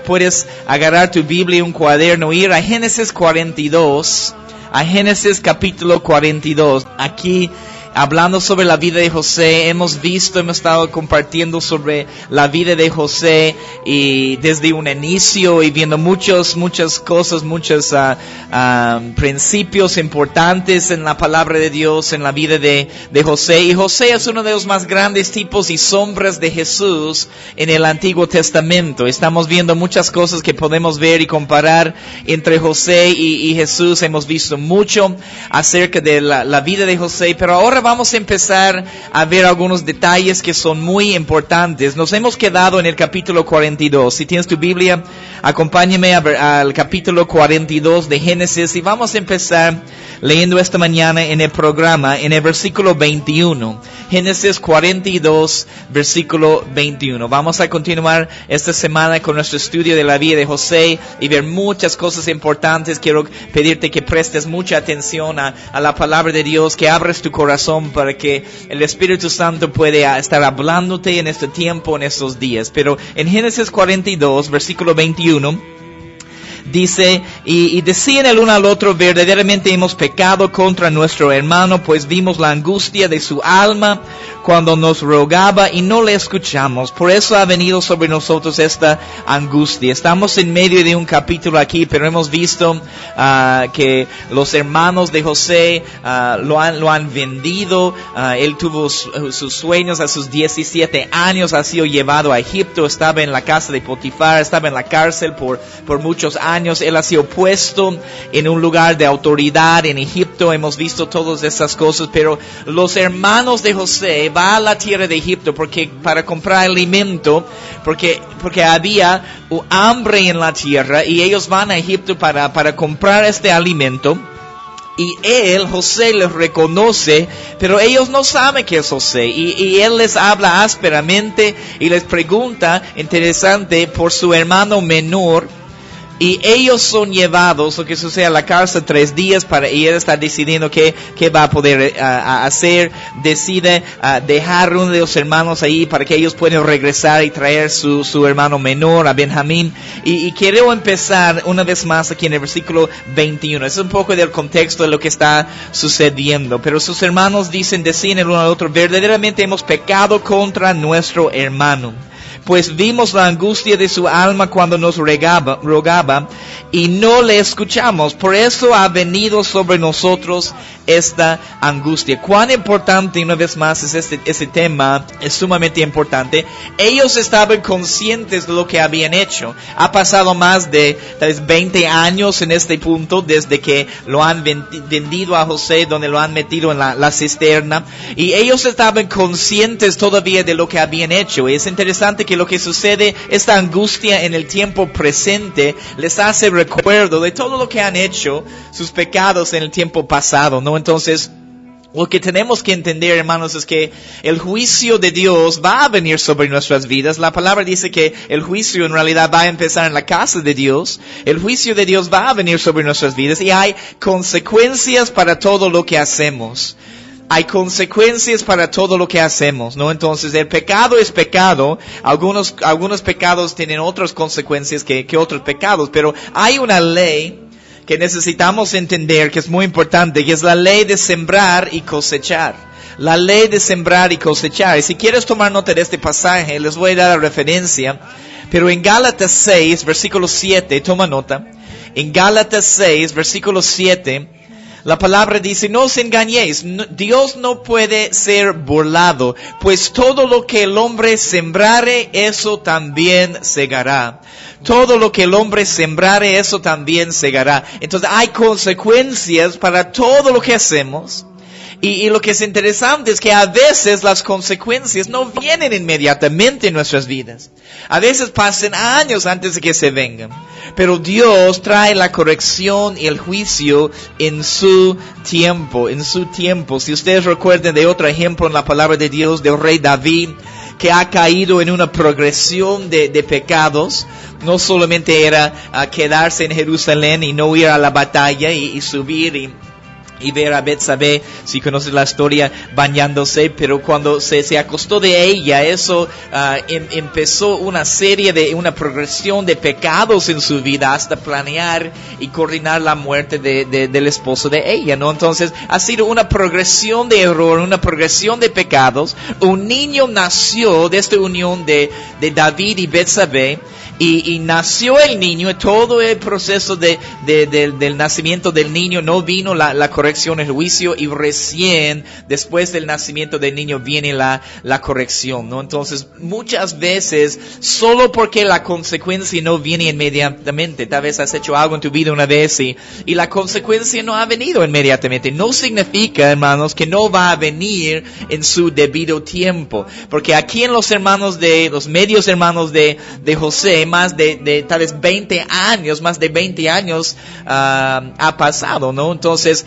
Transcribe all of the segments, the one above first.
puedes agarrar tu Biblia y un cuaderno, ir a Génesis 42, a Génesis capítulo 42. Aquí, hablando sobre la vida de José, hemos estado compartiendo sobre la vida de José y desde un inicio y viendo muchas cosas, muchos principios importantes en la palabra de Dios, en la vida de José. Y José es uno de los más grandes tipos y sombras de Jesús en el Antiguo Testamento. Estamos viendo muchas cosas que podemos ver y comparar entre José y Jesús. Hemos visto mucho acerca de la vida de José, pero ahora vamos a empezar a ver algunos detalles que son muy importantes. Nos hemos quedado en el capítulo 42. Si tienes tu Biblia, acompáñame al capítulo 42 de Génesis y vamos a empezar leyendo esta mañana en el programa, en el versículo 21. Génesis 42, versículo 21. Vamos a continuar esta semana con nuestro estudio de la vida de José y ver muchas cosas importantes. Quiero pedirte que prestes mucha atención a la palabra de Dios, que abres tu corazón para que el Espíritu Santo pueda estar hablándote en este tiempo, en estos días. Pero en Génesis 42, versículo 21, dice, y decían el uno al otro, verdaderamente hemos pecado contra nuestro hermano, pues vimos la angustia de su alma cuando nos rogaba y no le escuchamos. Por eso ha venido sobre nosotros esta angustia. Estamos en medio de un capítulo aquí, pero hemos visto que los hermanos de José lo han vendido. Él tuvo sus sueños a sus 17 años, ha sido llevado a Egipto, estaba en la casa de Potifar, estaba en la cárcel por muchos años. Él ha sido puesto en un lugar de autoridad en Egipto. Hemos visto todas esas cosas, pero los hermanos de José va a la tierra de Egipto para comprar alimento, porque había hambre en la tierra, y ellos van a Egipto para comprar este alimento. Y José les reconoce, pero ellos no saben que es José. Y él les habla ásperamente y les pregunta, interesante, por su hermano menor. Y ellos son llevados, lo que sucede, a la cárcel 3 días y él está decidiendo qué va a poder hacer. Decide dejar uno de los hermanos ahí para que ellos puedan regresar y traer su hermano menor, a Benjamín. Y quiero empezar una vez más aquí en el versículo 21. Es un poco del contexto de lo que está sucediendo. Pero sus hermanos decían el uno al otro, verdaderamente hemos pecado contra nuestro hermano, pues vimos la angustia de su alma cuando nos rogaba y no le escuchamos. Por eso ha venido sobre nosotros esta angustia. Cuán importante, una vez más, es ese tema, es sumamente importante. Ellos estaban conscientes de lo que habían hecho. Ha pasado más de tal vez 20 años en este punto, desde que lo han vendido a José, donde lo han metido en la cisterna. Y ellos estaban conscientes todavía de lo que habían hecho. Y es interesante que lo que sucede, esta angustia en el tiempo presente, les hace recuerdo de todo lo que han hecho, sus pecados en el tiempo pasado, ¿no? Entonces, lo que tenemos que entender, hermanos, es que el juicio de Dios va a venir sobre nuestras vidas. La palabra dice que el juicio en realidad va a empezar en la casa de Dios. El juicio de Dios va a venir sobre nuestras vidas y hay consecuencias para todo lo que hacemos. Hay consecuencias para todo lo que hacemos, ¿no? Entonces, el pecado es pecado. Algunos pecados tienen otras consecuencias que otros pecados, pero hay una ley que necesitamos entender, que es muy importante, que es la ley de sembrar y cosechar. La ley de sembrar y cosechar. Y si quieres tomar nota de este pasaje, les voy a dar la referencia. Pero en Gálatas 6, versículo 7, toma nota. En Gálatas 6, versículo 7, la palabra dice, no os engañéis, Dios no puede ser burlado, pues todo lo que el hombre sembrare, eso también segará. Todo lo que el hombre sembrare, eso también segará. Entonces hay consecuencias para todo lo que hacemos. Y lo que es interesante es que a veces las consecuencias no vienen inmediatamente en nuestras vidas. A veces pasan años antes de que se vengan. Pero Dios trae la corrección y el juicio en su tiempo, Si ustedes recuerdan de otro ejemplo en la palabra de Dios, del rey David, que ha caído en una progresión de pecados. No solamente era quedarse en Jerusalén y no ir a la batalla y subir y ver a Betsabé, si conoces la historia, bañándose, pero cuando se acostó de ella, eso empezó una progresión de pecados en su vida hasta planear y coordinar la muerte del esposo de ella, ¿no? Entonces, ha sido una progresión de error, una progresión de pecados. Un niño nació de esta unión de David y Betsabé, y nació el niño, todo el proceso del nacimiento del niño, no vino la corrección, el juicio, y recién después del nacimiento del niño viene la corrección, ¿no? Entonces, muchas veces, solo porque la consecuencia no viene inmediatamente, tal vez has hecho algo en tu vida una vez y la consecuencia no ha venido inmediatamente, no significa, hermanos, que no va a venir en su debido tiempo, porque aquí en los medios hermanos de José, más de tal vez 20 años, más de 20 años ha pasado, ¿no? Entonces,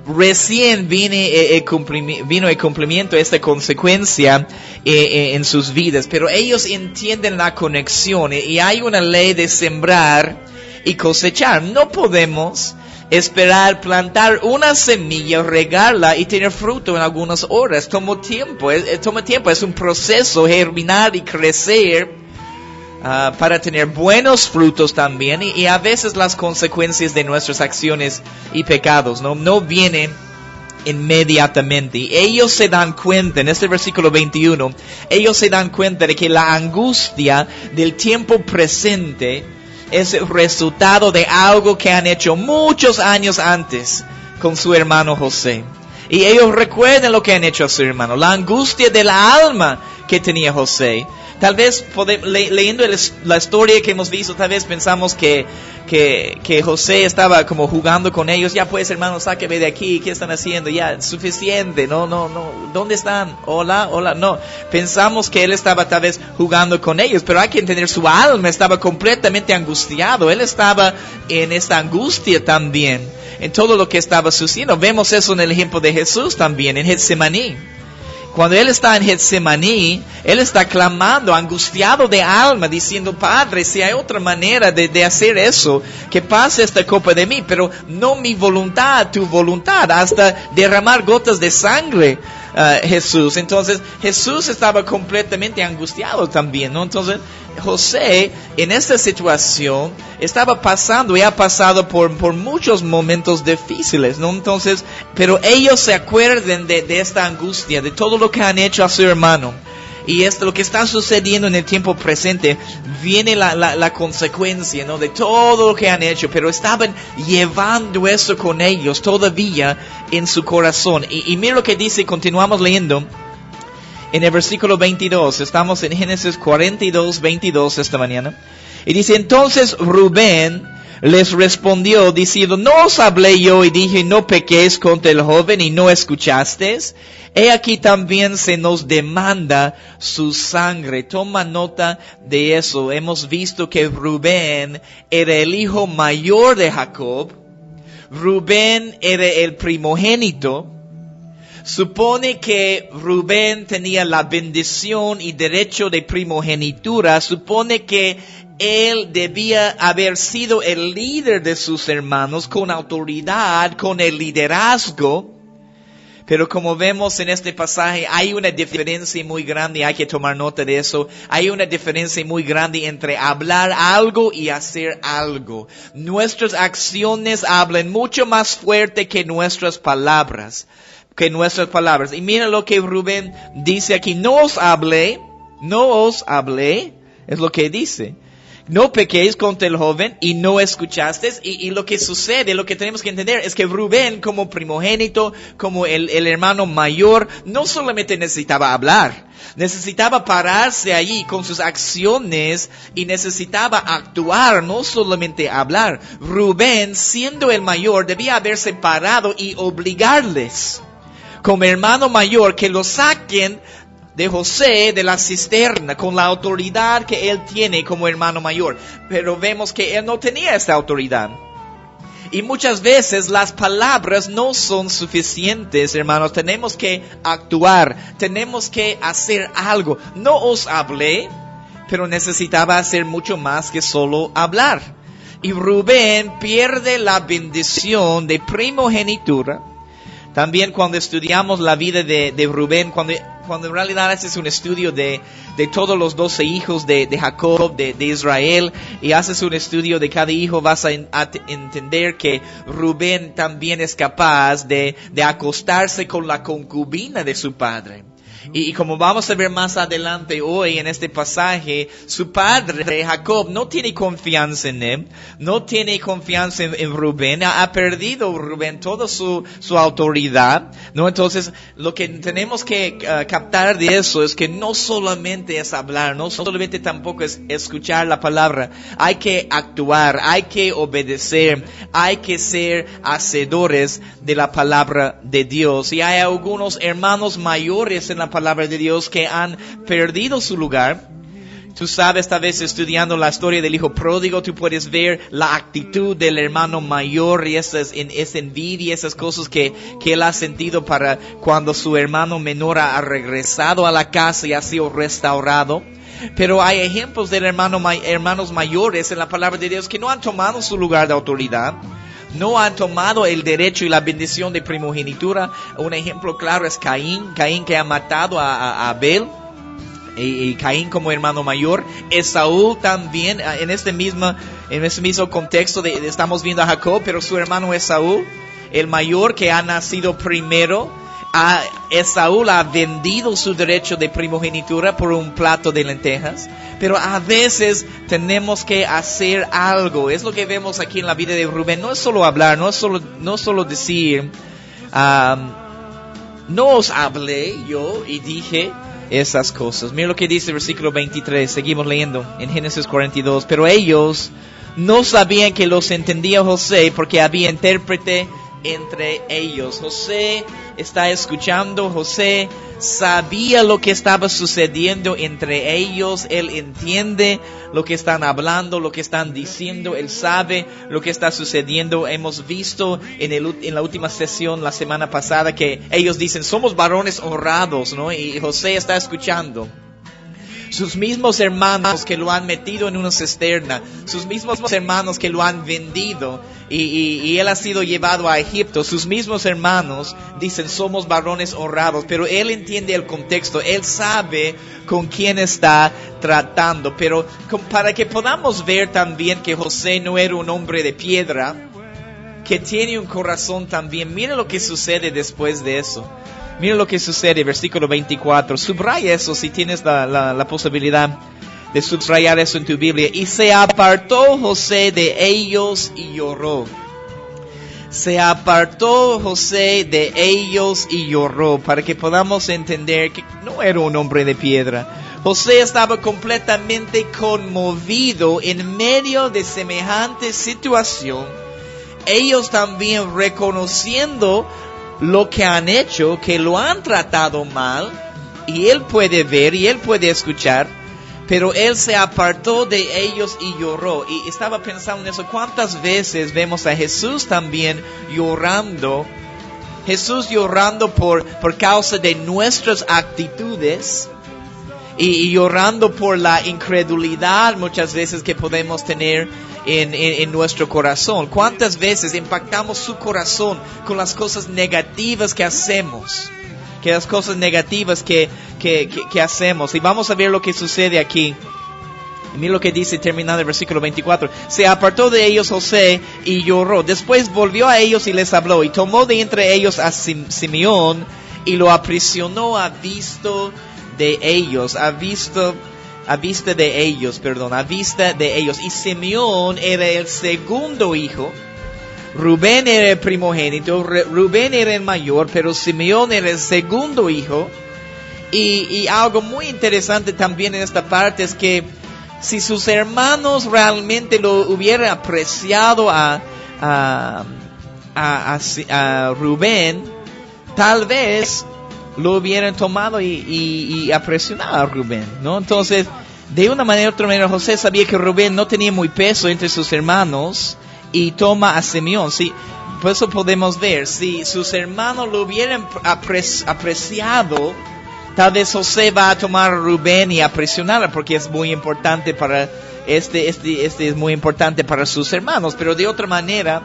recién vino el cumplimiento de esta consecuencia en sus vidas, pero ellos entienden la conexión y hay una ley de sembrar y cosechar. No podemos esperar plantar una semilla, regarla y tener fruto en algunas horas. Toma tiempo, es un proceso germinar y crecer para tener buenos frutos también, y a veces las consecuencias de nuestras acciones y pecados no vienen inmediatamente. Y ellos se dan cuenta, en este versículo 21, ellos se dan cuenta de que la angustia del tiempo presente es el resultado de algo que han hecho muchos años antes con su hermano José. Y ellos recuerdan lo que han hecho a su hermano, la angustia de la alma que tenía José. Tal vez leyendo la historia que hemos visto, tal vez pensamos que José estaba como jugando con ellos. Ya pues, hermano, sáqueme de aquí, ¿qué están haciendo? Ya, suficiente, no, ¿dónde están? Hola, no. Pensamos que él estaba tal vez jugando con ellos, pero hay que entender, su alma estaba completamente angustiado. Él estaba en esta angustia también, en todo lo que estaba sucediendo. Vemos eso en el ejemplo de Jesús también, en Getsemaní. Cuando él está en Getsemaní, él está clamando, angustiado de alma, diciendo: Padre, si hay otra manera de hacer eso, que pase esta copa de mí, pero no mi voluntad, tu voluntad, hasta derramar gotas de sangre, Jesús. Entonces, Jesús estaba completamente angustiado también, ¿no? Entonces, José, en esta situación, estaba pasando y ha pasado por muchos momentos difíciles, ¿no? Entonces, pero ellos se acuerdan de esta angustia, de todo lo que han hecho a su hermano. Y esto, lo que está sucediendo en el tiempo presente, viene la consecuencia, ¿no? De todo lo que han hecho, pero estaban llevando eso con ellos todavía en su corazón. Y mira lo que dice, continuamos leyendo. En el versículo 22, estamos en Génesis 42, 22 esta mañana. Y dice: entonces Rubén les respondió diciendo: ¿no os hablé yo y dije, no pequéis contra el joven, y no escuchasteis? He aquí también se nos demanda su sangre. Toma nota de eso. Hemos visto que Rubén era el hijo mayor de Jacob. Rubén era el primogénito. Supone que Rubén tenía la bendición y derecho de primogenitura. Supone que él debía haber sido el líder de sus hermanos, con autoridad, con el liderazgo. Pero como vemos en este pasaje, hay una diferencia muy grande, hay que tomar nota de eso. Hay una diferencia muy grande entre hablar algo y hacer algo. Nuestras acciones hablan mucho más fuerte que nuestras palabras. Y mira lo que Rubén dice aquí: no os hablé, es lo que dice. No pequéis contra el joven y no escuchasteis. Y lo que sucede, lo que tenemos que entender es que Rubén, como primogénito, como el hermano mayor, no solamente necesitaba hablar, necesitaba pararse allí con sus acciones y necesitaba actuar, no solamente hablar. Rubén, siendo el mayor, debía haberse parado y obligarles, como hermano mayor, que lo saquen de José de la cisterna, con la autoridad que él tiene como hermano mayor. Pero vemos que él no tenía esta autoridad. Y muchas veces las palabras no son suficientes, hermanos. Tenemos que actuar, tenemos que hacer algo. No os hablé, pero necesitaba hacer mucho más que solo hablar. Y Rubén pierde la bendición de primogenitura, También cuando estudiamos la vida de Rubén, cuando en realidad haces un estudio de todos los 12 hijos de Jacob, de Israel, y haces un estudio de cada hijo, vas a entender que Rubén también es capaz de acostarse con la concubina de su padre. Y como vamos a ver más adelante hoy en este pasaje, su padre, Jacob, no tiene confianza en él, no tiene confianza en Rubén, ha perdido Rubén toda su autoridad, ¿no? Entonces, lo que tenemos que captar de eso es que no solamente es hablar, no solamente tampoco es escuchar la palabra, hay que actuar, hay que obedecer, hay que ser hacedores de la palabra de Dios. Y hay algunos hermanos mayores en la palabra de Dios que han perdido su lugar. Tú sabes, tal vez estudiando la historia del hijo pródigo, tú puedes ver la actitud del hermano mayor y esa envidia, esas cosas que él ha sentido para cuando su hermano menor ha regresado a la casa y ha sido restaurado. Pero hay ejemplos de hermanos mayores en la palabra de Dios que no han tomado su lugar de autoridad. No han tomado el derecho y la bendición de primogenitura. Un ejemplo claro es Caín que ha matado a Abel, y Caín como hermano mayor. Esaú también, en este mismo contexto estamos viendo a Jacob, pero su hermano Esaú, el mayor que ha nacido primero. Esaú ha vendido su derecho de primogenitura por un plato de lentejas. Pero a veces tenemos que hacer algo. Es lo que vemos aquí en la vida de Rubén. No es solo hablar, no es solo decir, no os hablé yo y dije esas cosas. Mira lo que dice el versículo 23. Seguimos leyendo en Génesis 42. Pero ellos no sabían que los entendía José, porque había intérprete entre ellos. José está escuchando, José sabía lo que estaba sucediendo entre ellos, él entiende lo que están hablando, lo que están diciendo, él sabe lo que está sucediendo. Hemos visto en la última sesión la semana pasada que ellos dicen, somos varones honrados, ¿no? Y José está escuchando. Sus mismos hermanos que lo han metido en una cisterna, sus mismos hermanos que lo han vendido y él ha sido llevado a Egipto, sus mismos hermanos dicen somos varones honrados, pero él entiende el contexto, él sabe con quién está tratando. Pero para que podamos ver también que José no era un hombre de piedra, que tiene un corazón también, mira lo que sucede después de eso. Mira lo que sucede, versículo 24. Subraya eso si tienes la posibilidad de subrayar eso en tu Biblia. Y se apartó José de ellos y lloró. Se apartó José de ellos y lloró, para que podamos entender que no era un hombre de piedra. José estaba completamente conmovido en medio de semejante situación. Ellos también reconociendo lo que han hecho, que lo han tratado mal, y él puede ver y él puede escuchar, pero él se apartó de ellos y lloró. Y estaba pensando en eso, cuántas veces vemos a Jesús también llorando, Jesús llorando por causa de nuestras actitudes, y llorando por la incredulidad muchas veces que podemos tener en nuestro corazón. ¿Cuántas veces impactamos su corazón con las cosas negativas que hacemos? Que las cosas negativas que hacemos. Y vamos a ver lo que sucede aquí. Mira lo que dice terminando el versículo 24. Se apartó de ellos José y lloró. Después volvió a ellos y les habló. Y tomó de entre ellos a Simeón y lo aprisionó a vista de ellos. A vista de ellos. Y Simeón era el segundo hijo. Rubén era el primogénito. Rubén era el mayor, pero Simeón era el segundo hijo. Y algo muy interesante también en esta parte es que si sus hermanos realmente lo hubieran apreciado a Rubén, tal vez lo hubieran tomado y apresionado a Rubén, ¿no? Entonces, de una manera u otra manera, José sabía que Rubén no tenía muy peso entre sus hermanos y toma a Simeón. Sí, por eso podemos ver, si sus hermanos lo hubieran apreciado, tal vez José va a tomar a Rubén y a presionarlo, porque es muy importante para este es muy importante para sus hermanos. Pero de otra manera,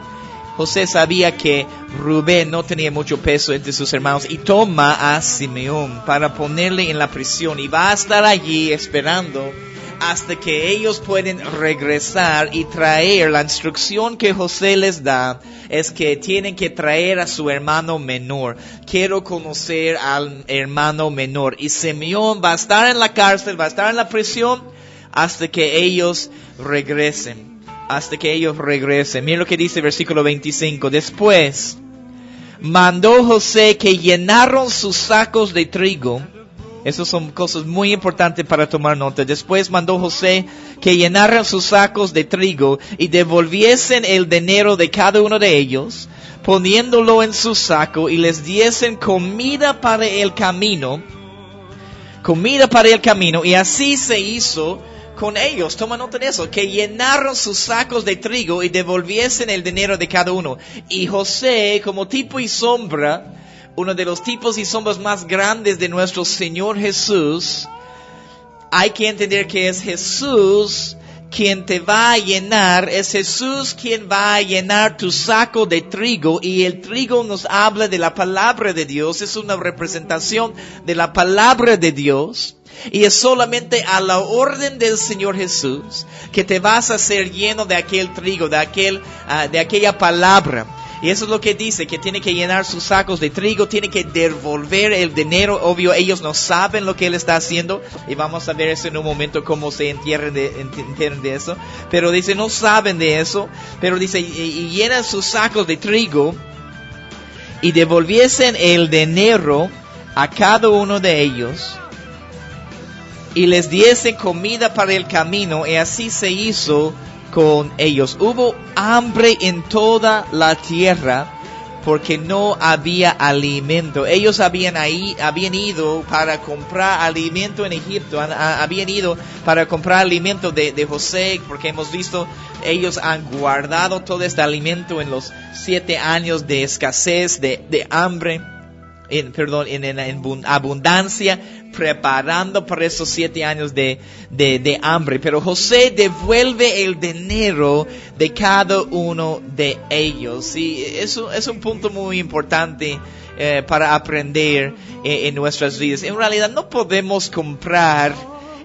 José sabía que Rubén no tenía mucho peso entre sus hermanos y toma a Simeón para ponerle en la prisión y va a estar allí esperando hasta que ellos pueden regresar y traer. La instrucción que José les da es que tienen que traer a su hermano menor. Quiero conocer al hermano menor. Y Simeón va a estar en la cárcel, va a estar en la prisión hasta que ellos regresen. Hasta que ellos regresen. Miren lo que dice el versículo 25. Después mandó José que llenaron sus sacos de trigo. Esas son cosas muy importantes para tomar nota. Después mandó José que llenaran sus sacos de trigo y devolviesen el dinero de cada uno de ellos, poniéndolo en su saco, y les diesen comida para el camino. Comida para el camino. Y así se hizo con ellos. Toma nota de eso. Que llenaron sus sacos de trigo y devolviesen el dinero de cada uno. Y José, como tipo y sombra, uno de los tipos y sombras más grandes de nuestro Señor Jesús, hay que entender que es Jesús quien te va a llenar, es Jesús quien va a llenar tu saco de trigo, y el trigo nos habla de la palabra de Dios, es una representación de la palabra de Dios, y es solamente a la orden del Señor Jesús que te vas a ser lleno de aquel trigo, de aquella palabra. Y eso es lo que dice, que tiene que llenar sus sacos de trigo, tiene que devolver el dinero. Obvio, ellos no saben lo que él está haciendo. Y vamos a ver eso en un momento, cómo se entierran de eso. Pero dice, no saben de eso. Pero dice, y llenan sus sacos de trigo y devolviesen el dinero a cada uno de ellos. Y les diesen comida para el camino. Y así se hizo con ellos. Hubo hambre en toda la tierra porque no había alimento. Ellos habían ido para comprar alimento en Egipto, habían ido para comprar alimento de José, porque hemos visto, ellos han guardado todo este alimento en los 7 años de escasez, de hambre, en abundancia, preparando para esos 7 años de hambre. Pero José devuelve el dinero de cada uno de ellos. Y eso es un punto muy importante para aprender en nuestras vidas. En realidad no podemos comprar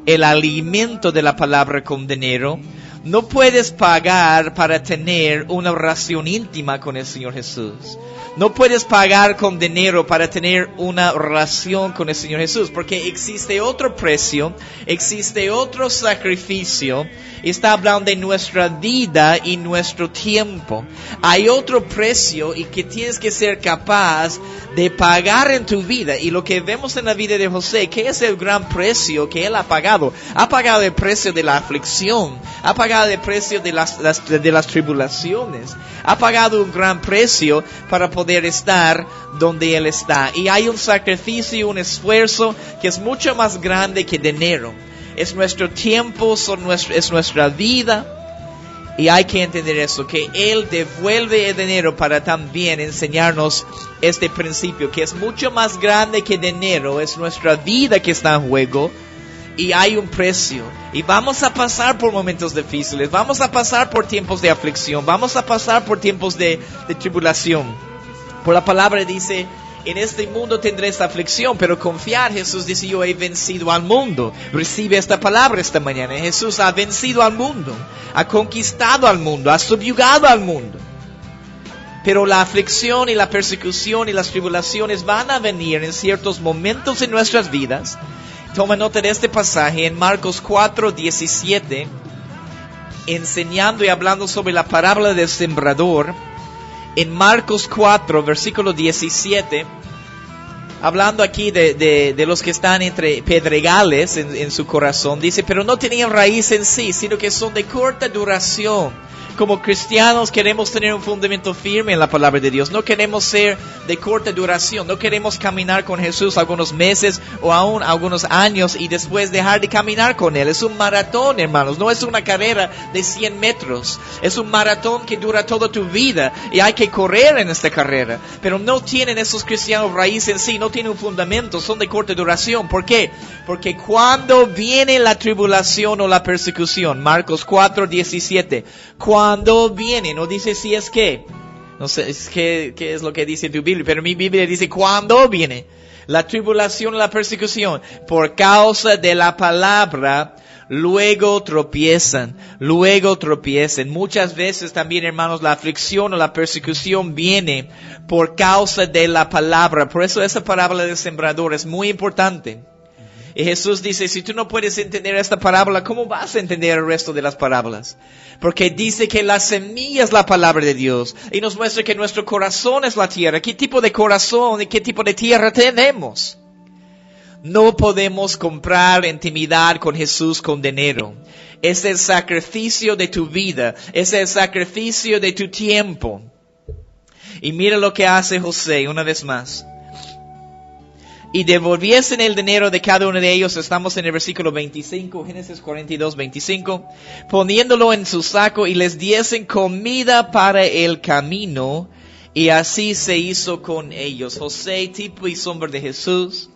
el alimento de la palabra con dinero. No puedes pagar para tener una relación íntima con el Señor Jesús. No puedes pagar con dinero para tener una relación con el Señor Jesús, porque existe otro precio, existe otro sacrificio. Está hablando de nuestra vida y nuestro tiempo. Hay otro precio y que tienes que ser capaz de pagar en tu vida. Y lo que vemos en la vida de José, ¿qué es el gran precio que él ha pagado? Ha pagado el precio de la aflicción, ha pagado el precio de las tribulaciones, ha pagado un gran precio para poder estar donde él está. Y hay un sacrificio, un esfuerzo que es mucho más grande que dinero. Es nuestro tiempo, es nuestra vida. Y hay que entender eso, que Él devuelve el dinero para también enseñarnos este principio, que es mucho más grande que dinero. Es nuestra vida que está en juego. Y hay un precio. Y vamos a pasar por momentos difíciles. Vamos a pasar por tiempos de aflicción. Vamos a pasar por tiempos de tribulación. Por la palabra dice, en este mundo tendréis aflicción, pero confiar. Jesús dice, yo he vencido al mundo. Recibe esta palabra esta mañana. Jesús ha vencido al mundo, ha conquistado al mundo, ha subyugado al mundo. Pero la aflicción y la persecución y las tribulaciones van a venir en ciertos momentos en nuestras vidas. Toma nota de este pasaje en Marcos 4:17, enseñando y hablando sobre la parábola del sembrador. En Marcos 4, versículo 17, hablando aquí de los que están entre pedregales en su corazón, dice, pero no tenían raíz en sí, sino que son de corta duración. Como cristianos queremos tener un fundamento firme en la palabra de Dios. No queremos ser de corta duración. No queremos caminar con Jesús algunos meses o aún algunos años y después dejar de caminar con Él. Es un maratón, hermanos. No es una carrera de 100 metros. Es un maratón que dura toda tu vida y hay que correr en esta carrera. Pero no tienen esos cristianos raíz en sí. No tienen un fundamento. Son de corta duración. ¿Por qué? Porque cuando viene la tribulación o la persecución, Marcos 4:17, cuando viene, no dice si es que, No sé qué es lo que dice tu Biblia, pero mi Biblia dice cuando viene la tribulación y la persecución por causa de la palabra, luego tropiezan. Muchas veces también, hermanos, la aflicción o la persecución viene por causa de la palabra. Por eso esa parábola del sembrador es muy importante. Y Jesús dice, si tú no puedes entender esta parábola, ¿cómo vas a entender el resto de las parábolas? Porque dice que la semilla es la palabra de Dios. Y nos muestra que nuestro corazón es la tierra. ¿Qué tipo de corazón y qué tipo de tierra tenemos? No podemos comprar intimidad con Jesús con dinero. Es el sacrificio de tu vida. Es el sacrificio de tu tiempo. Y mira lo que hace José una vez más. Y devolviesen el dinero de cada uno de ellos. Estamos en el versículo 25, Génesis 42, 25. Poniéndolo en su saco y les diesen comida para el camino. Y así se hizo con ellos. José, tipo y sombra de Jesús.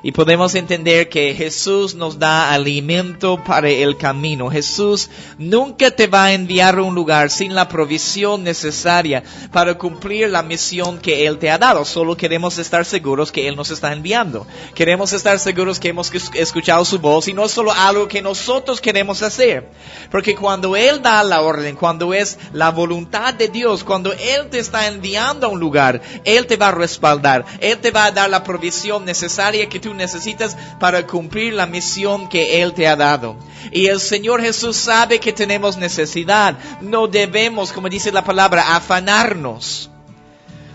Y podemos entender que Jesús nos da alimento para el camino. Jesús nunca te va a enviar a un lugar sin la provisión necesaria para cumplir la misión que Él te ha dado. Solo queremos estar seguros que Él nos está enviando. Queremos estar seguros que hemos escuchado su voz y no solo algo que nosotros queremos hacer. Porque cuando Él da la orden, cuando es la voluntad de Dios, cuando Él te está enviando a un lugar, Él te va a respaldar. Él te va a dar la provisión necesaria que tú necesitas para cumplir la misión que Él te ha dado. Y el Señor Jesús sabe que tenemos necesidad. No debemos, como dice la palabra, afanarnos.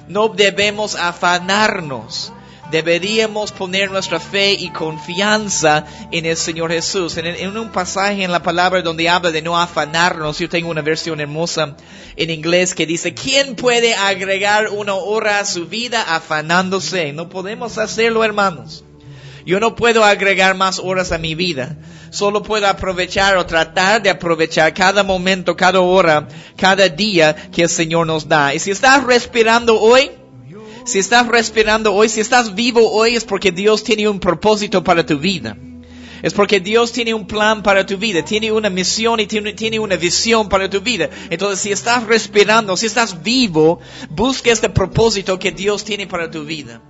No debemos afanarnos. Deberíamos poner nuestra fe y confianza en el Señor Jesús. En un pasaje en la palabra donde habla de no afanarnos, yo tengo una versión hermosa en inglés que dice, ¿quién puede agregar una hora a su vida afanándose? No podemos hacerlo, hermanos. Yo no puedo agregar más horas a mi vida. Solo puedo aprovechar o tratar de aprovechar cada momento, cada hora, cada día que el Señor nos da. Y si estás respirando hoy, si estás vivo hoy, es porque Dios tiene un propósito para tu vida. Es porque Dios tiene un plan para tu vida, tiene una misión y tiene una visión para tu vida. Entonces, si estás respirando, si estás vivo, busca este propósito que Dios tiene para tu vida.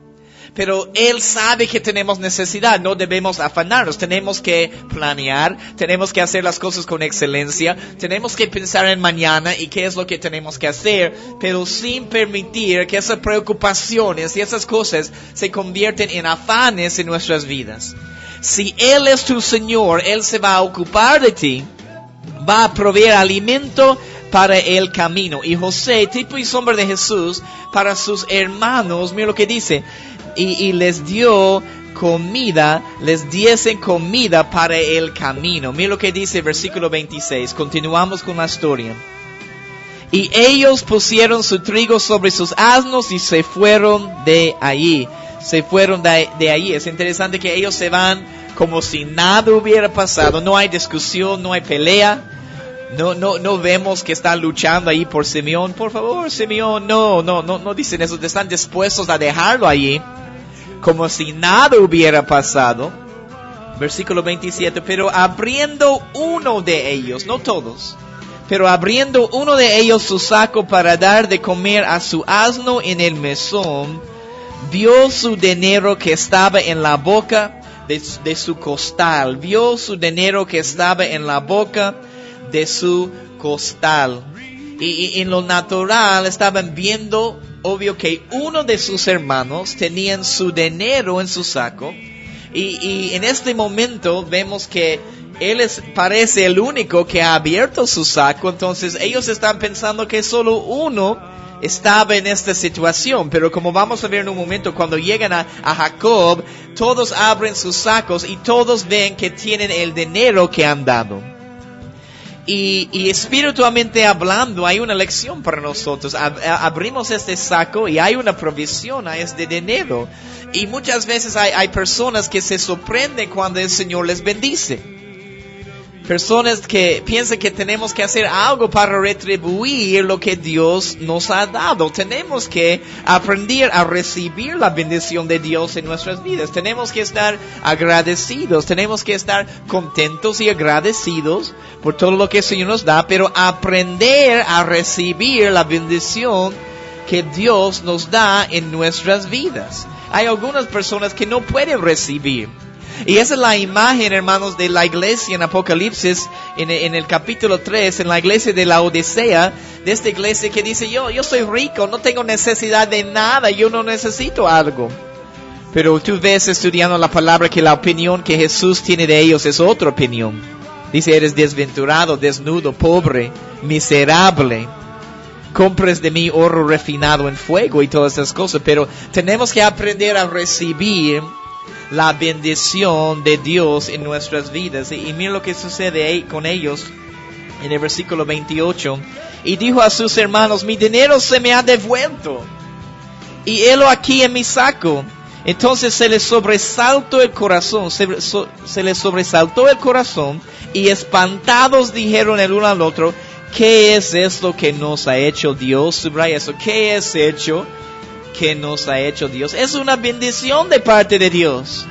Pero Él sabe que tenemos necesidad, no debemos afanarnos, tenemos que planear, tenemos que hacer las cosas con excelencia, tenemos que pensar en mañana y qué es lo que tenemos que hacer, pero sin permitir que esas preocupaciones y esas cosas se convierten en afanes en nuestras vidas. Si Él es tu Señor, Él se va a ocupar de ti, va a proveer alimento para el camino. Y José, tipo y sombra de Jesús, para sus hermanos, mira lo que dice, y les dio comida, les diesen comida para el camino. Mira lo que dice versículo 26, continuamos con la historia. Y ellos pusieron su trigo sobre sus asnos y se fueron de allí. Es interesante que ellos se van como si nada hubiera pasado. No hay discusión, no hay pelea. No vemos que están luchando ahí por Simeón. Por favor, Simeón, no dicen eso. Están dispuestos a dejarlo allí como si nada hubiera pasado. Versículo 27. Pero abriendo uno de ellos, no todos, pero abriendo uno de ellos su saco para dar de comer a su asno en el mesón, vio su dinero que estaba en la boca de su costal. Vio su dinero que estaba en la boca de su costal. Y en lo natural estaban viendo, obvio, que uno de sus hermanos tenían su dinero en su saco. Y en este momento vemos que él parece el único que ha abierto su saco. Entonces ellos están pensando que solo uno estaba en esta situación. Pero como vamos a ver en un momento, cuando llegan a Jacob, todos abren sus sacos y todos ven que tienen el dinero que han dado. Y espiritualmente hablando, hay una lección para nosotros. Abrimos este saco y hay una provisión a este dinero. Y muchas veces hay personas que se sorprenden cuando el Señor les bendice. Personas que piensan que tenemos que hacer algo para retribuir lo que Dios nos ha dado. Tenemos que aprender a recibir la bendición de Dios en nuestras vidas. Tenemos que estar agradecidos. Tenemos que estar contentos y agradecidos por todo lo que el Señor nos da. Pero aprender a recibir la bendición que Dios nos da en nuestras vidas. Hay algunas personas que no pueden recibir. Y esa es la imagen, hermanos, de la iglesia en Apocalipsis, en el capítulo 3, en la iglesia de la Odisea, de esta iglesia que dice, yo soy rico, no tengo necesidad de nada, yo no necesito algo. Pero tú ves estudiando la palabra que la opinión que Jesús tiene de ellos es otra opinión. Dice, eres desventurado, desnudo, pobre, miserable. Compres de mí oro refinado en fuego y todas esas cosas. Pero tenemos que aprender a recibir la bendición de Dios en nuestras vidas. Y mira lo que sucede ahí con ellos en el versículo 28. Y dijo a sus hermanos, mi dinero se me ha devuelto, y helo aquí en mi saco. Entonces se les sobresaltó el corazón, se les sobresaltó el corazón, y espantados dijeron el uno al otro, ¿qué es esto que nos ha hecho Dios? Subraya eso, ¿qué es hecho que nos ha hecho Dios? Es una bendición de parte de Dios.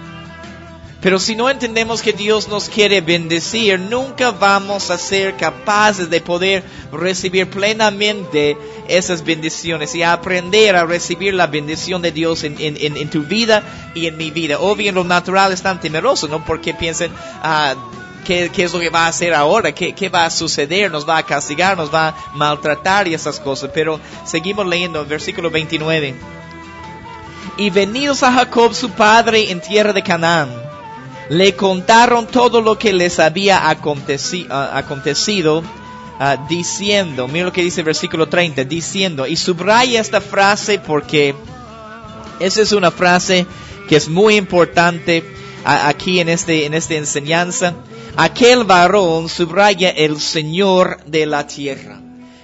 Pero si no entendemos que Dios nos quiere bendecir, nunca vamos a ser capaces de poder recibir plenamente esas bendiciones y a aprender a recibir la bendición de Dios en tu vida y en mi vida. Obvio, en lo natural están temerosos, ¿no? Porque piensan, ¿qué es lo que va a hacer ahora? ¿Qué va a suceder? ¿Nos va a castigar? ¿Nos va a maltratar? Y esas cosas. Pero seguimos leyendo, versículo 29. Y venidos a Jacob su padre en tierra de Canaán, le contaron todo lo que les había acontecido, diciendo, mira lo que dice el versículo 30, diciendo, y subraya esta frase porque esa es una frase que es muy importante aquí en esta enseñanza. Aquel varón, subraya, el Señor de la tierra.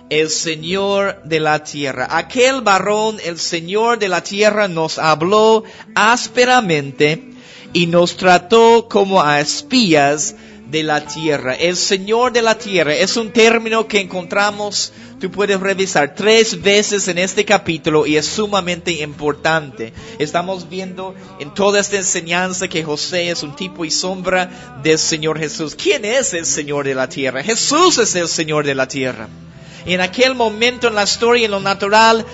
El Señor de la tierra. Aquel varón, el Señor de la tierra, nos habló ásperamente y nos trató como a espías de la tierra. El Señor de la tierra es un término que encontramos, tú puedes revisar 3 veces en este capítulo y es sumamente importante. Estamos viendo en toda esta enseñanza que José es un tipo y sombra del Señor Jesús. ¿Quién es el Señor de la tierra? Jesús es el Señor de la tierra. En aquel momento en la historia, en lo natural,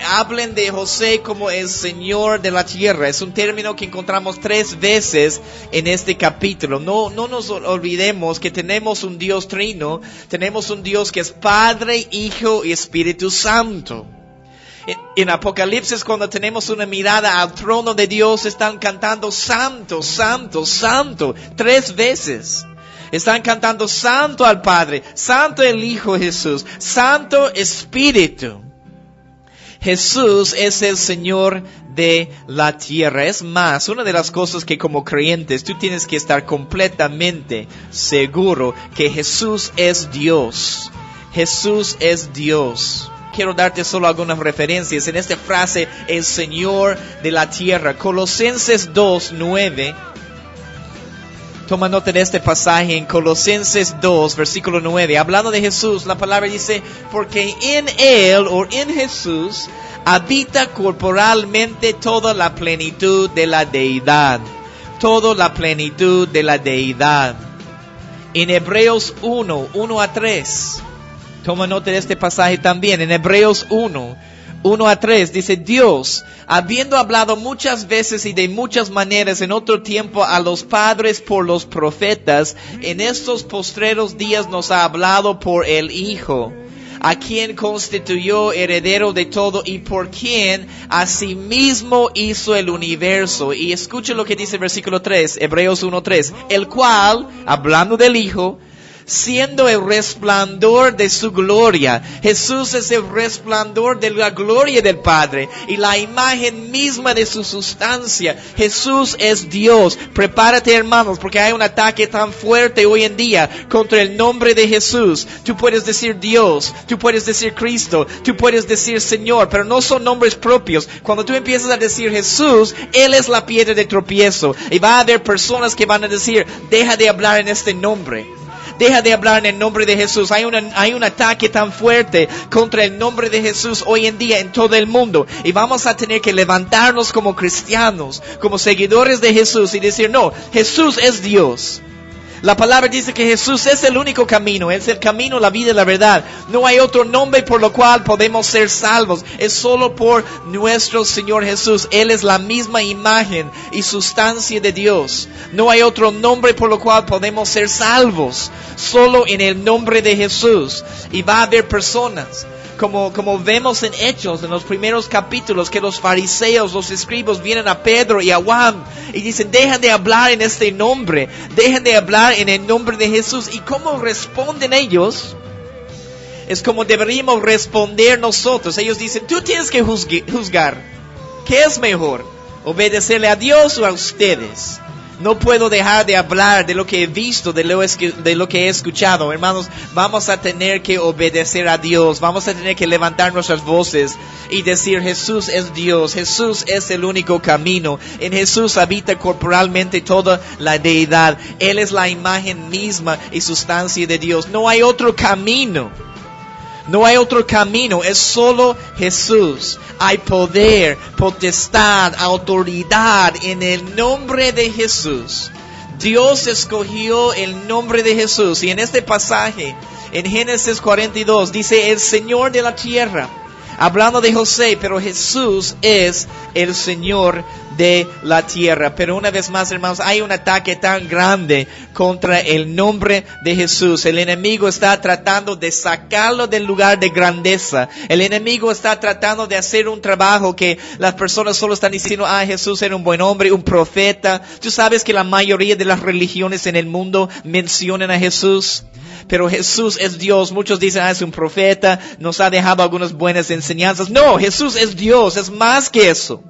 hablen de José como el Señor de la tierra. Es un término que encontramos 3 veces en este capítulo. No nos olvidemos que tenemos un Dios trino. Tenemos un Dios que es Padre, Hijo y Espíritu Santo. En Apocalipsis, cuando tenemos una mirada al trono de Dios, están cantando Santo, Santo, Santo 3 veces. Están cantando Santo al Padre, Santo el Hijo Jesús, Santo Espíritu. Jesús es el Señor de la tierra. Es más, una de las cosas que como creyentes tú tienes que estar completamente seguro que Jesús es Dios. Jesús es Dios. Quiero darte solo algunas referencias en esta frase, el Señor de la tierra. Colosenses 2:9. Toma nota de este pasaje en Colosenses 2, versículo 9. Hablando de Jesús, la palabra dice, porque en Él, o en Jesús, habita corporalmente toda la plenitud de la deidad. Toda la plenitud de la deidad. En Hebreos 1:1-3. Toma nota de este pasaje también. En Hebreos 1:1-3 dice, Dios, habiendo hablado muchas veces y de muchas maneras en otro tiempo a los padres por los profetas, en estos postreros días nos ha hablado por el Hijo, a quien constituyó heredero de todo y por quien asimismo hizo el universo. Y escucha lo que dice el versículo 3, Hebreos 1:3, el cual, hablando del Hijo, siendo el resplandor de su gloria. Jesús es el resplandor de la gloria del Padre y la imagen misma de su sustancia. Jesús es Dios. Prepárate, hermanos, porque hay un ataque tan fuerte hoy en día contra el nombre de Jesús. Tú puedes decir Dios, tú puedes decir Cristo, tú puedes decir Señor, pero no son nombres propios. Cuando tú empiezas a decir Jesús, Él es la piedra de tropiezo. Y va a haber personas que van a decir, deja de hablar en este nombre. Deja de hablar en el nombre de Jesús. Hay un ataque tan fuerte contra el nombre de Jesús hoy en día en todo el mundo. Y vamos a tener que levantarnos como cristianos, como seguidores de Jesús y decir, no, Jesús es Dios. La palabra dice que Jesús es el único camino, es el camino, la vida y la verdad. No hay otro nombre por lo cual podemos ser salvos. Es solo por nuestro Señor Jesús. Él es la misma imagen y sustancia de Dios. No hay otro nombre por lo cual podemos ser salvos. Solo en el nombre de Jesús. Y va a haber personas, como vemos en Hechos, en los primeros capítulos, que los fariseos, los escribas vienen a Pedro y a Juan y dicen, dejen de hablar en este nombre, dejen de hablar en el nombre de Jesús. ¿Y cómo responden ellos? Es como deberíamos responder nosotros. Ellos dicen, tú tienes que juzgar. ¿Qué es mejor? ¿Obedecerle a Dios o a ustedes? No puedo dejar de hablar de lo que he visto, de lo que he escuchado. Hermanos, vamos a tener que obedecer a Dios. Vamos a tener que levantar nuestras voces y decir, Jesús es Dios. Jesús es el único camino. En Jesús habita corporalmente toda la deidad. Él es la imagen misma y sustancia de Dios. No hay otro camino. No hay otro camino, es solo Jesús. Hay poder, potestad, autoridad en el nombre de Jesús. Dios escogió el nombre de Jesús. Y en este pasaje, en Génesis 42, dice el Señor de la tierra. Hablando de José, pero Jesús es el Señor de la tierra. Pero una vez más, hermanos, hay un ataque tan grande contra el nombre de Jesús. El enemigo está tratando de sacarlo del lugar de grandeza. El enemigo está tratando de hacer un trabajo que las personas solo están diciendo, Jesús era un buen hombre, un profeta. Tú sabes que la mayoría de las religiones en el mundo mencionan a Jesús. Pero Jesús es Dios. Muchos dicen, es un profeta, nos ha dejado algunas buenas enseñanzas. No, Jesús es Dios, es más que eso.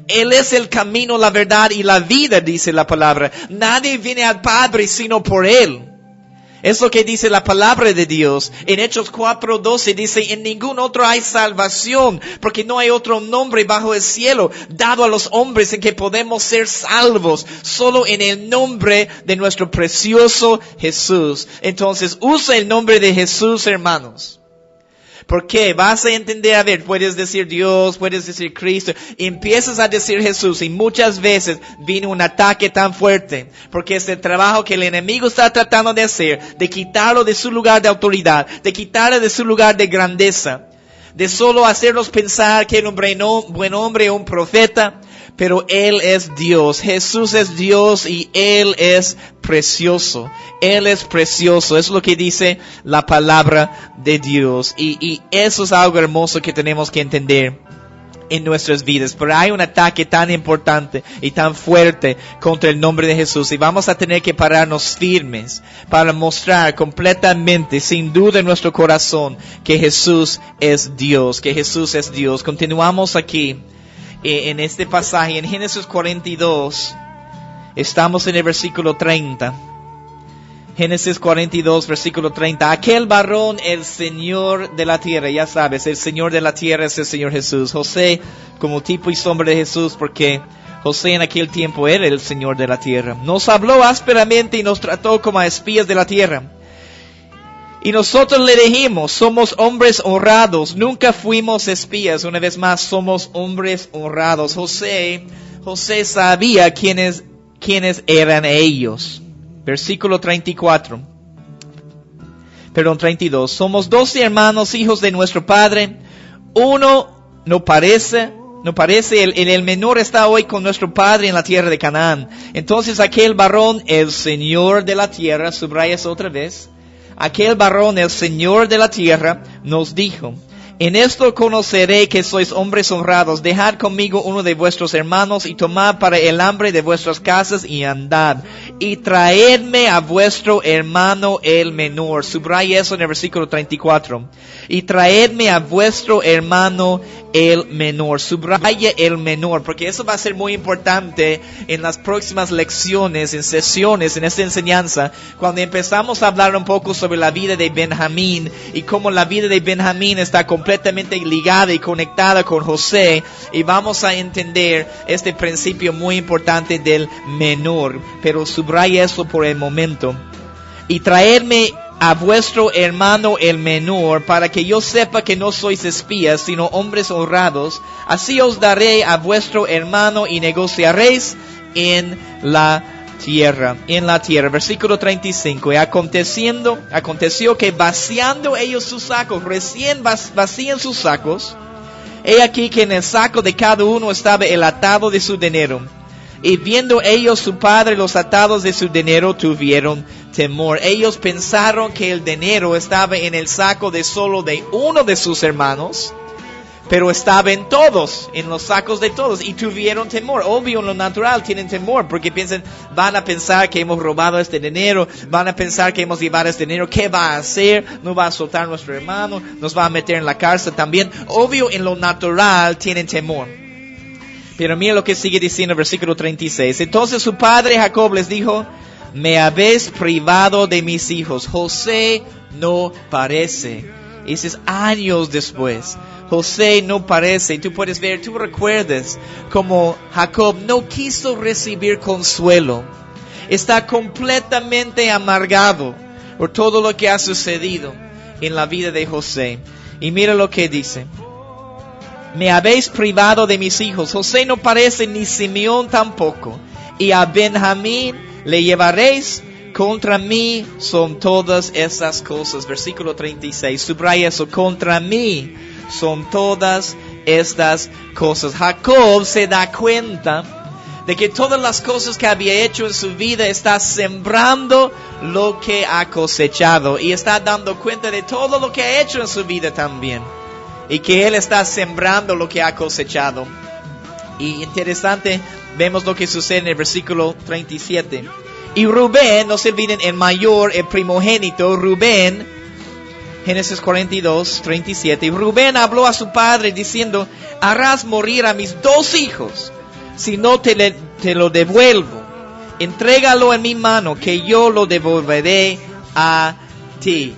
Él es el camino, la verdad y la vida, dice la palabra. Nadie viene al Padre sino por Él. Es lo que dice la palabra de Dios. En Hechos 4:12 dice, en ningún otro hay salvación, porque no hay otro nombre bajo el cielo dado a los hombres en que podemos ser salvos, solo en el nombre de nuestro precioso Jesús. Entonces, usa el nombre de Jesús, hermanos. ¿Por qué? Vas a entender, a ver, puedes decir Dios, puedes decir Cristo, empiezas a decir Jesús y muchas veces viene un ataque tan fuerte, porque es el trabajo que el enemigo está tratando de hacer, de quitarlo de su lugar de autoridad, de quitarlo de su lugar de grandeza, de solo hacernos pensar que era un buen hombre o un profeta, pero Él es Dios. Jesús es Dios y Él es precioso. Él es precioso. Es lo que dice la palabra de Dios. Y eso es algo hermoso que tenemos que entender en nuestras vidas. Pero hay un ataque tan importante y tan fuerte contra el nombre de Jesús. Y vamos a tener que pararnos firmes para mostrar completamente, sin duda en nuestro corazón, que Jesús es Dios. Que Jesús es Dios. Continuamos aquí. En este pasaje, en Génesis 42, estamos en el versículo 30. Génesis 42, versículo 30. Aquel varón, el Señor de la tierra, ya sabes, el Señor de la tierra es el Señor Jesús. José, como tipo y sombra de Jesús, porque José en aquel tiempo era el Señor de la tierra. Nos habló ásperamente y nos trató como a espías de la tierra. Y nosotros le dijimos, somos hombres honrados, nunca fuimos espías. Una vez más, somos hombres honrados. José sabía quiénes eran ellos. Versículo 32. Somos 12 hermanos, hijos de nuestro padre. Uno no parece, el menor está hoy con nuestro padre en la tierra de Canaán. Entonces aquel varón, el Señor de la tierra, subrayas otra vez. Aquel varón, el Señor de la tierra, nos dijo, en esto conoceré que sois hombres honrados. Dejad conmigo uno de vuestros hermanos y tomad para el hambre de vuestras casas y andad. Y traedme a vuestro hermano el menor. Subraya eso en el versículo 34. Y traedme a vuestro hermano el menor. Subraya el menor, porque eso va a ser muy importante en las próximas lecciones, en sesiones, en esta enseñanza. Cuando empezamos a hablar un poco sobre la vida de Benjamín y cómo la vida de Benjamín está completamente ligada y conectada con José, y vamos a entender este principio muy importante del menor. Pero subraya eso por el momento. Y traedme a vuestro hermano el menor, para que yo sepa que no sois espías, sino hombres honrados. Así os daré a vuestro hermano y negociaréis en la en la tierra. Versículo 35. Y aconteció que vaciando ellos sus sacos, recién vacían sus sacos, he aquí que en el saco de cada uno estaba el atado de su dinero. Y viendo ellos su padre los atados de su dinero, tuvieron temor. Ellos pensaron que el dinero estaba en el saco de solo de uno de sus hermanos, pero estaba en todos, en los sacos de todos, y tuvieron temor. Obvio, en lo natural tienen temor, porque van a pensar que hemos robado este dinero, van a pensar que hemos llevado este dinero. ¿Qué va a hacer? ¿No va a soltar a nuestro hermano? ¿Nos va a meter en la cárcel también? Obvio, en lo natural tienen temor. Pero mira lo que sigue diciendo el versículo 36. Entonces su padre Jacob les dijo: me habéis privado de mis hijos. José no parece. Ese es años después. José no parece. Tú puedes ver, tú recuerdas como Jacob no quiso recibir consuelo. Está completamente amargado por todo lo que ha sucedido en la vida de José. Y mira lo que dice: me habéis privado de mis hijos. José no parece, ni Simeón tampoco. Y a Benjamín le llevaréis. Contra mí son todas esas cosas. Versículo 36. Subraya eso. Contra mí son todas estas cosas. Jacob se da cuenta de que todas las cosas que había hecho en su vida, está sembrando lo que ha cosechado. Y está dando cuenta de todo lo que ha hecho en su vida también. Y que él está sembrando lo que ha cosechado. Y interesante, vemos lo que sucede en el versículo 37. Y Rubén, no se olviden, el mayor, el primogénito, Rubén, Génesis 42, 37. Y Rubén habló a su padre diciendo: harás morir a mis 2 hijos, si no te lo devuelvo. Entrégalo en mi mano, que yo lo devolveré a ti.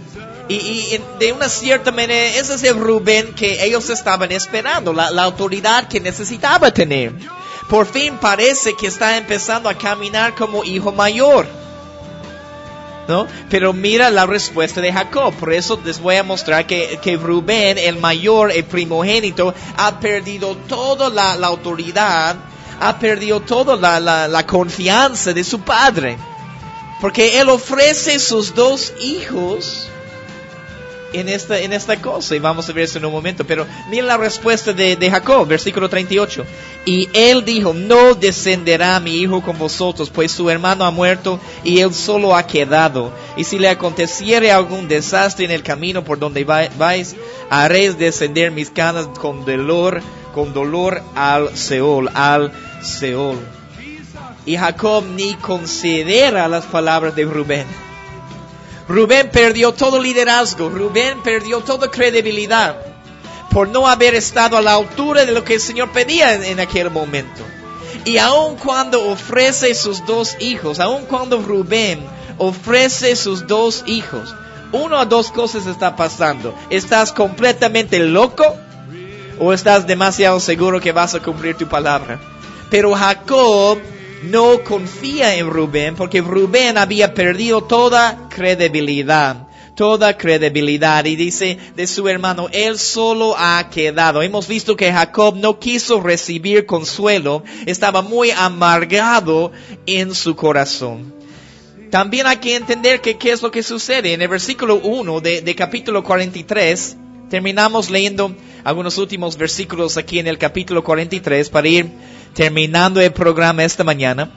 Y de una cierta manera, ese es el Rubén que ellos estaban esperando, la autoridad que necesitaba tener. Por fin parece que está empezando a caminar como hijo mayor, ¿no? Pero mira la respuesta de Jacob. Por eso les voy a mostrar que Rubén, el mayor, el primogénito, ha perdido toda la autoridad, ha perdido toda la confianza de su padre. Porque él ofrece sus 2 hijos en esta cosa, y vamos a ver eso en un momento. Pero mira la respuesta de Jacob, versículo 38. Y él dijo: no descenderá mi hijo con vosotros, pues su hermano ha muerto y él solo ha quedado. Y si le aconteciere algún desastre en el camino por donde vais, haréis descender mis canas con dolor al Seol. Y Jacob ni considera las palabras de Rubén. Rubén perdió todo liderazgo. Rubén perdió toda credibilidad por no haber estado a la altura de lo que el Señor pedía en aquel momento. Y aun cuando ofrece sus 2 hijos, aun cuando Rubén ofrece sus 2 hijos, una o 2 cosas está pasando. ¿Estás completamente loco o estás demasiado seguro que vas a cumplir tu palabra? Pero Jacob no confía en Rubén, porque Rubén había perdido toda credibilidad. Y dice de su hermano: él solo ha quedado. Hemos visto que Jacob no quiso recibir consuelo. Estaba muy amargado en su corazón. También hay que entender que qué es lo que sucede. En el versículo 1 de capítulo 43, terminamos leyendo algunos últimos versículos aquí en el capítulo 43 para ir terminando el programa esta mañana.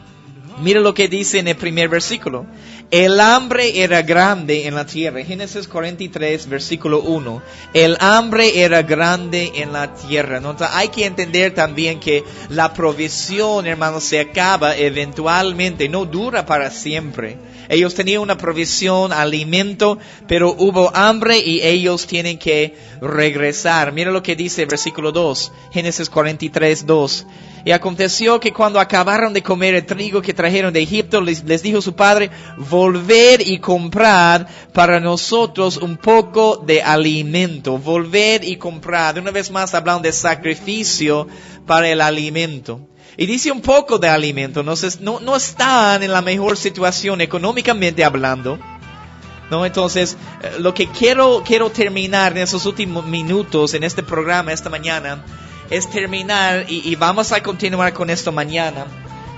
Mira lo que dice en el primer versículo. El hambre era grande en la tierra. Génesis 43, versículo 1. El hambre era grande en la tierra. Entonces, hay que entender también que la provisión, hermanos, se acaba eventualmente. No dura para siempre. Ellos tenían una provisión, alimento, pero hubo hambre y ellos tienen que regresar. Mira lo que dice el versículo 2. Génesis 43, 2. Y aconteció que cuando acabaron de comer el trigo que trajeron de Egipto, les dijo su padre: volver y comprar para nosotros un poco de alimento. Volver y comprar. De una vez más hablando de sacrificio para el alimento. Y dice un poco de alimento. No están en la mejor situación económicamente hablando, ¿no? Entonces, lo que quiero terminar en esos últimos minutos en este programa esta mañana es terminar, y vamos a continuar con esto mañana,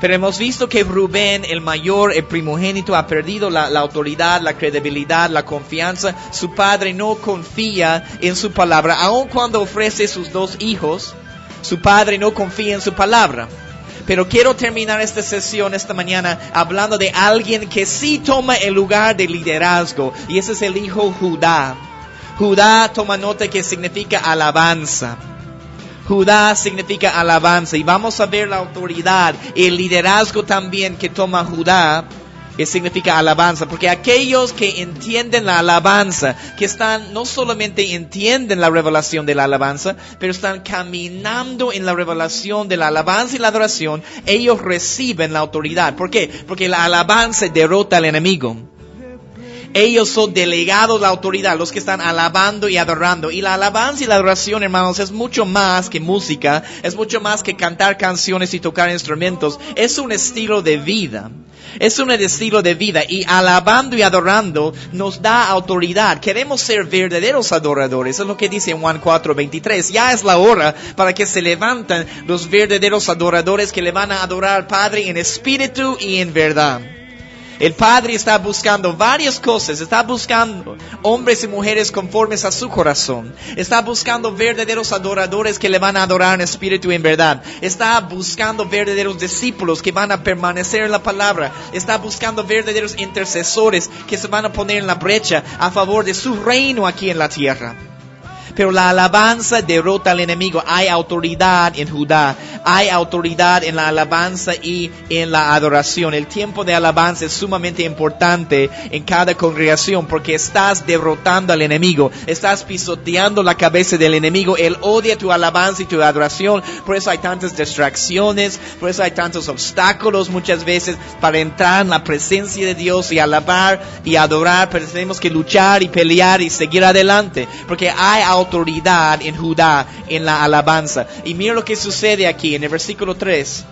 Pero hemos visto que Rubén, el mayor, el primogénito, ha perdido la autoridad, la credibilidad, la confianza. Su padre no confía en su palabra. Aun cuando ofrece sus 2 hijos, su padre no confía en su palabra. Pero quiero terminar esta sesión esta mañana hablando de alguien que sí toma el lugar de liderazgo. Y ese es el hijo Judá. Judá, toma nota, que significa alabanza. Judá significa alabanza. Y vamos a ver la autoridad, el liderazgo también que toma Judá, que significa alabanza. Porque aquellos que entienden la alabanza, que no solamente entienden la revelación de la alabanza, pero están caminando en la revelación de la alabanza y la adoración, ellos reciben la autoridad. ¿Por qué? Porque la alabanza derrota al enemigo. Ellos son delegados de la autoridad, los que están alabando y adorando. Y la alabanza y la adoración, hermanos, es mucho más que música, es mucho más que cantar canciones y tocar instrumentos. Es un estilo de vida. Es un estilo de vida. Y alabando y adorando nos da autoridad. Queremos ser verdaderos adoradores. Es lo que dice en Juan 4:23. Ya es la hora para que se levanten los verdaderos adoradores que le van a adorar al Padre en espíritu y en verdad. El Padre está buscando varias cosas. Está buscando hombres y mujeres conformes a su corazón. Está buscando verdaderos adoradores que le van a adorar en espíritu y en verdad. Está buscando verdaderos discípulos que van a permanecer en la palabra. Está buscando verdaderos intercesores que se van a poner en la brecha a favor de su reino aquí en la tierra. Pero la alabanza derrota al enemigo. Hay autoridad en Judá. Hay autoridad en la alabanza y en la adoración. El tiempo de alabanza es sumamente importante en cada congregación porque estás derrotando al enemigo. Estás pisoteando la cabeza del enemigo. Él odia tu alabanza y tu adoración. Por eso hay tantas distracciones. Por eso hay tantos obstáculos muchas veces para entrar en la presencia de Dios y alabar y adorar. Pero tenemos que luchar y pelear y seguir adelante. Porque hay autoridad en Judá, en la alabanza. Y mira lo que sucede aquí en el versículo 3.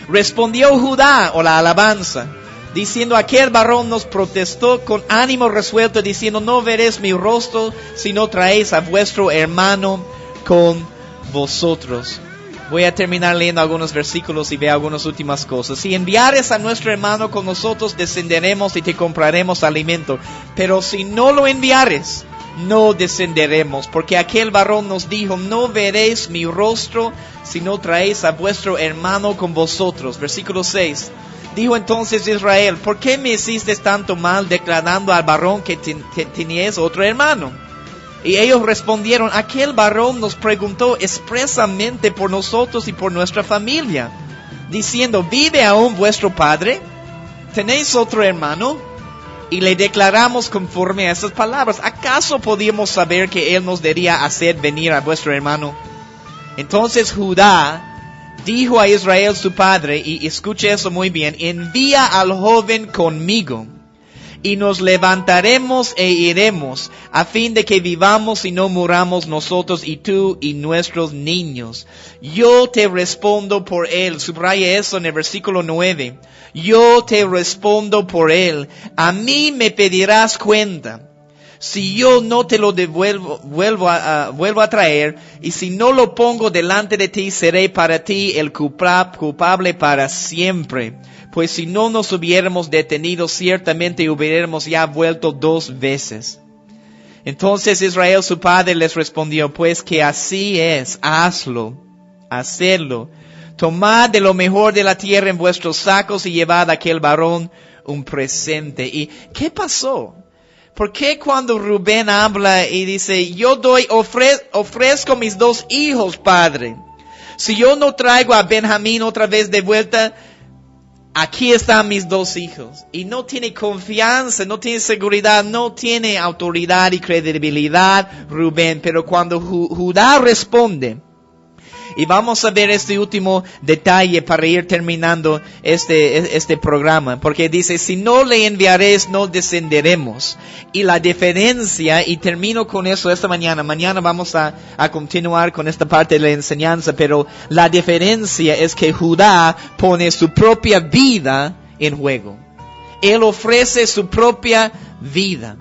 Respondió Judá, o la alabanza, diciendo: aquel varón nos protestó con ánimo resuelto, diciendo: no veréis mi rostro si no traéis a vuestro hermano con vosotros. Voy a terminar leyendo algunos versículos y ver algunas últimas cosas. Si enviares a nuestro hermano con nosotros, descenderemos y te compraremos alimento. Pero si no lo enviares, no descenderemos, porque aquel varón nos dijo: no veréis mi rostro si no traéis a vuestro hermano con vosotros. Versículo 6. Dijo entonces Israel: ¿por qué me hiciste tanto mal declarando al varón que teníais otro hermano? Y ellos respondieron: aquel varón nos preguntó expresamente por nosotros y por nuestra familia, diciendo: ¿vive aún vuestro padre? ¿Tenéis otro hermano? Y le declaramos conforme a esas palabras. ¿Acaso podíamos saber que él nos daría hacer venir a vuestro hermano? Entonces Judá dijo a Israel su padre, y escuche eso muy bien: envía al joven conmigo, y nos levantaremos e iremos, a fin de que vivamos y no muramos nosotros y tú y nuestros niños. Yo te respondo por él. Subraya eso en el versículo 9. Yo te respondo por él. A mí me pedirás cuenta. Si yo no te lo vuelvo a traer, y si no lo pongo delante de ti, seré para ti el culpable para siempre. Pues si no nos hubiéramos detenido, ciertamente hubiéramos ya vuelto 2 veces. Entonces Israel su padre les respondió: pues que así es, hacedlo. Tomad de lo mejor de la tierra en vuestros sacos y llevad a aquel varón un presente. ¿Y qué pasó? ¿Por qué cuando Rubén habla y dice: yo ofrezco mis 2 hijos, padre? Si yo no traigo a Benjamín otra vez de vuelta, aquí están mis 2 hijos. Y no tiene confianza, no tiene seguridad, no tiene autoridad y credibilidad Rubén. Pero cuando Judá responde, y vamos a ver este último detalle para ir terminando este programa. Porque dice: si no le enviaréis, no descenderemos. Y la diferencia, y termino con eso esta mañana. Mañana vamos a continuar con esta parte de la enseñanza. Pero la diferencia es que Judá pone su propia vida en juego. Él ofrece su propia vida.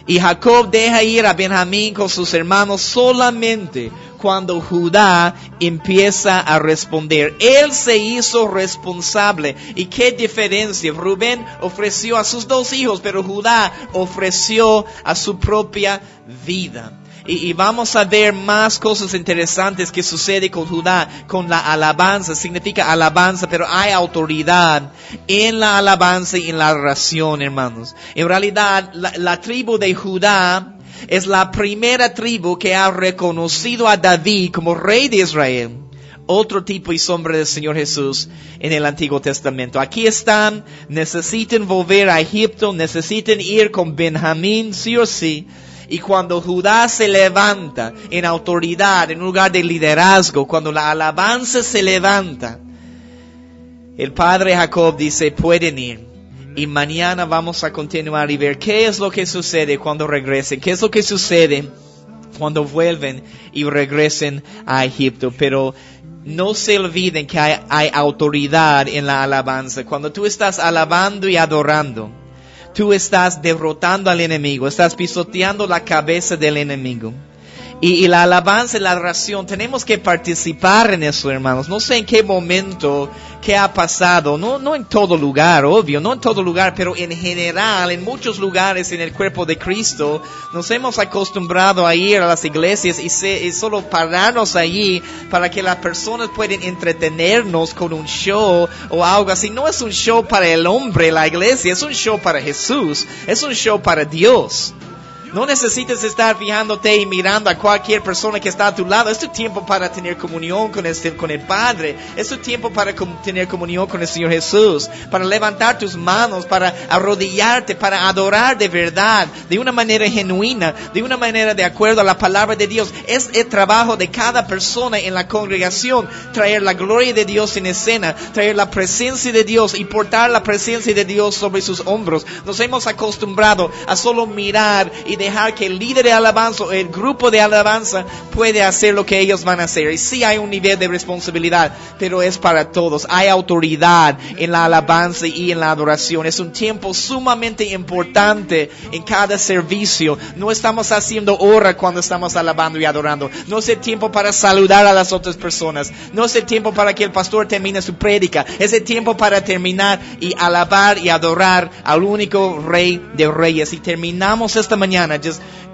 Y Jacob deja ir a Benjamín con sus hermanos solamente cuando Judá empieza a responder. Él se hizo responsable. ¿Y qué diferencia? Rubén ofreció a sus 2 hijos, pero Judá ofreció a su propia vida. Y vamos a ver más cosas interesantes que sucede con Judá, con la alabanza. Significa alabanza, pero hay autoridad en la alabanza y en la adoración, hermanos. En realidad, la tribu de Judá es la primera tribu que ha reconocido a David como rey de Israel. Otro tipo y sombra del Señor Jesús en el Antiguo Testamento. Aquí están, necesitan volver a Egipto, necesitan ir con Benjamín, sí o sí. Y cuando Judá se levanta en autoridad, en un lugar de liderazgo, cuando la alabanza se levanta, el padre Jacob dice, pueden ir. Y mañana vamos a continuar y ver qué es lo que sucede cuando regresen, qué es lo que sucede cuando vuelven y regresen a Egipto. Pero no se olviden que hay autoridad en la alabanza. Cuando tú estás alabando y adorando, tú estás derrotando al enemigo, estás pisoteando la cabeza del enemigo. Y la alabanza y la adoración, tenemos que participar en eso, hermanos. No sé en qué momento, qué ha pasado. No en todo lugar, obvio, no en todo lugar, pero en general, en muchos lugares en el cuerpo de Cristo, nos hemos acostumbrado a ir a las iglesias y solo pararnos allí para que las personas puedan entretenernos con un show o algo así. No es un show para el hombre, la iglesia, es un show para Jesús, es un show para Dios. No necesitas estar fijándote y mirando a cualquier persona que está a tu lado. Es tu tiempo para tener comunión con el Padre. Es tu tiempo para tener comunión con el Señor Jesús. Para levantar tus manos, para arrodillarte, para adorar de verdad, de una manera genuina, de una manera de acuerdo a la palabra de Dios. Es el trabajo de cada persona en la congregación. Traer la gloria de Dios en escena. Traer la presencia de Dios y portar la presencia de Dios sobre sus hombros. Nos hemos acostumbrado a solo mirar y dejar que el líder de alabanza o el grupo de alabanza puede hacer lo que ellos van a hacer. Y sí hay un nivel de responsabilidad, pero es para todos. Hay autoridad en la alabanza y en la adoración. Es un tiempo sumamente importante en cada servicio. No estamos haciendo hora cuando estamos alabando y adorando. No es el tiempo para saludar a las otras personas. No es el tiempo para que el pastor termine su prédica. Es el tiempo para terminar y alabar y adorar al único Rey de Reyes. Y terminamos esta mañana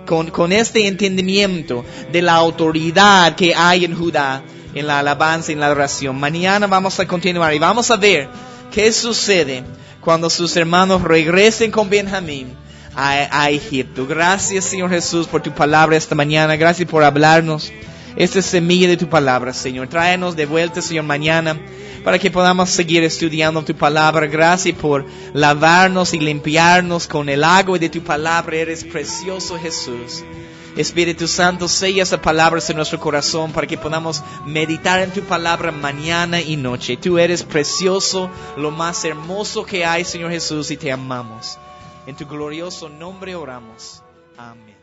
con este entendimiento de la autoridad que hay en Judá, en la alabanza y en la adoración. Mañana vamos a continuar y vamos a ver qué sucede cuando sus hermanos regresen con Benjamín a Egipto. Gracias, Señor Jesús, por tu palabra esta mañana. Gracias por hablarnos esta semilla de tu palabra, Señor. Tráenos de vuelta, Señor, mañana, para que podamos seguir estudiando tu palabra. Gracias por lavarnos y limpiarnos con el agua de tu palabra. Eres precioso, Jesús. Espíritu Santo, sella esa palabra en nuestro corazón para que podamos meditar en tu palabra mañana y noche. Tú eres precioso, lo más hermoso que hay, Señor Jesús, y te amamos. En tu glorioso nombre oramos. Amén.